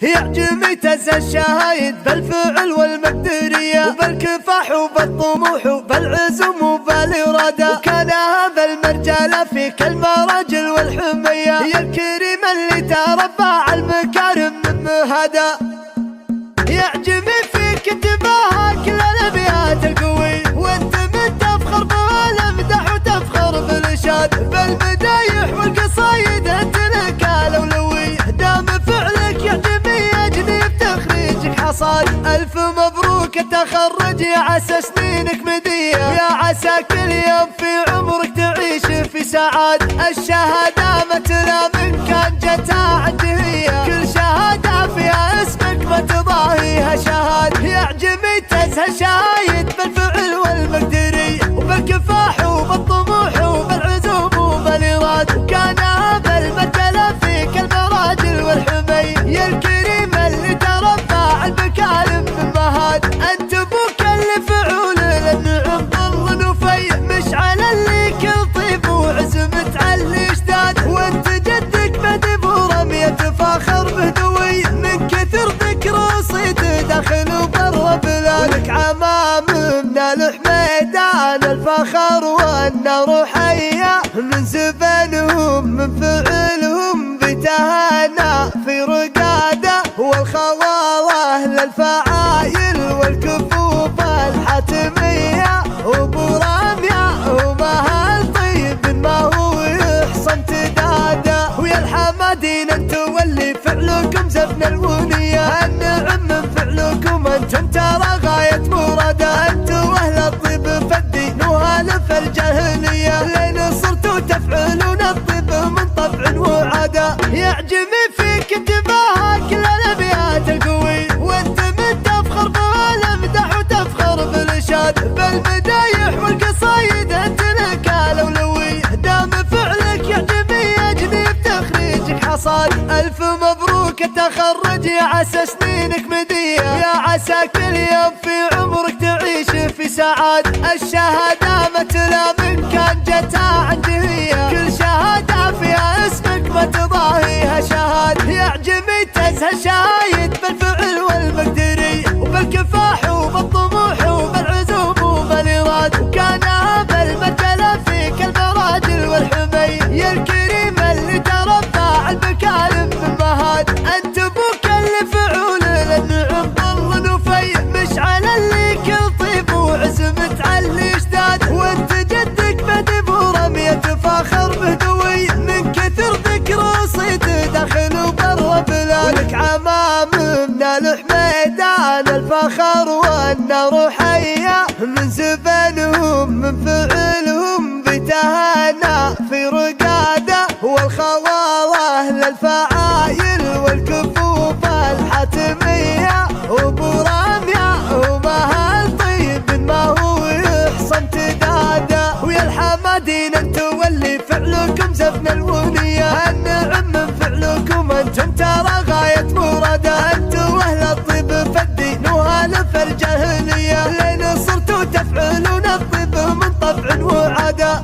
يعجبني تنسى الشهايد بالفعل والمقدرية وبالكفاح وبالطموح وبالعزم وبالإرادة، وكان هذا المرجال فيك المراجل والحمية، هي الكريم اللي تربى على المكارم من مهدا. يعجبني فيك انتباهك للأبيات القوي، وانت من تفخر بالمدح وتفخر بالإرشاد، بالمدايح والقصايد انت لك الأولوي، دام فعلك يعجبني يجني بتخريجك حصاد. ألف مبروك التخرج يا عسى سنينك مدية، يا عسى كل يوم في عمرك تعيش في سعاد. الشهادة مثلها من كان جتها عندي هي، كل شهادة فيها اسمك ما تضاهيها شهاد. يعجبني تنسى شايد بالفعل والمقدري وبالكفاح وبالطموح وبالعزوم وبالإراد، وكان هذا المثل فيك المراجل والحمي، يا الكريم اللي تربى المكارم من مهاد. انت ابوك اللي فعول للنعم ظل نفي، مشعل اللي كل طيب وعزم تعلي اشتاد، وانت جدك بدب ورمية فاخر بهدوي، من كثر ذكر وصيت داخل وبر بلاد. لك عمام من الحميدان الفخر والنار حية، من زبنهم من فعلهم بتهانى في رقاده، والخواله للفعايل والكفوف الحتمية، وبرامية ومهل طيب ما هو يحصن تداده، ويا الحمادين انت واللي فعلكم زفن الونية، النعم من فعلكم انتم ترى غاية مرادة، انت واهل الطيب فالدين وهالف الجاهلية، لين صرتوا تفعلون الطيب من طبع وعادة. يعجبني فيك انتباهك للأبيات القوي، وانت من تفخر بالمدح وتفخر بالإرشاد، بالمدايح والقصايد انت لك الأولوي، دام فعلك يعجبني يجني بتخريجك حصاد. ألف مبروك التخرج يا عسى سنينك مدية، يا عسى كل يوم في عمرك تعيش في سعاد. الشهادة مثلها من كان جتها عندي هي، كل شهادة فيها اسمك ما تضاهيها شهاد. يعجبني تنسى شايد بالفعل والمقدري وبالكفاح وبالطموح وبالعزوم وبالإراد، وكان هذا المثل فيك المراجل والحمي، يا الكريم اللي تربى على المكارم من مهاد. انت ابوك اللي فعول للنعم ظل نفي، مشعل اللي كل طيب وعزم تعلي اشتاد، وانت جدك بدب ورمية فاخر بهدوي، من كثر ذكر وصيت داخل وبر بلاد. لك عمام من الحميدان الفخر والنار حية، من زبنهم من فعلهم بتهانى في رقاده، والخواله للفعايل والكفوف الحتمية، وبرامية ومهل طيب ما هو يحصن تداده، ويا الحمادين انت واللي فعلكم زفن الونية، النعم من فعلكم انتم ترى غاية مرادة، انت واهل الطيب فالدين وهالف الجاهلية، لين صرتوا تفعلون الطيب من طبع وعادة.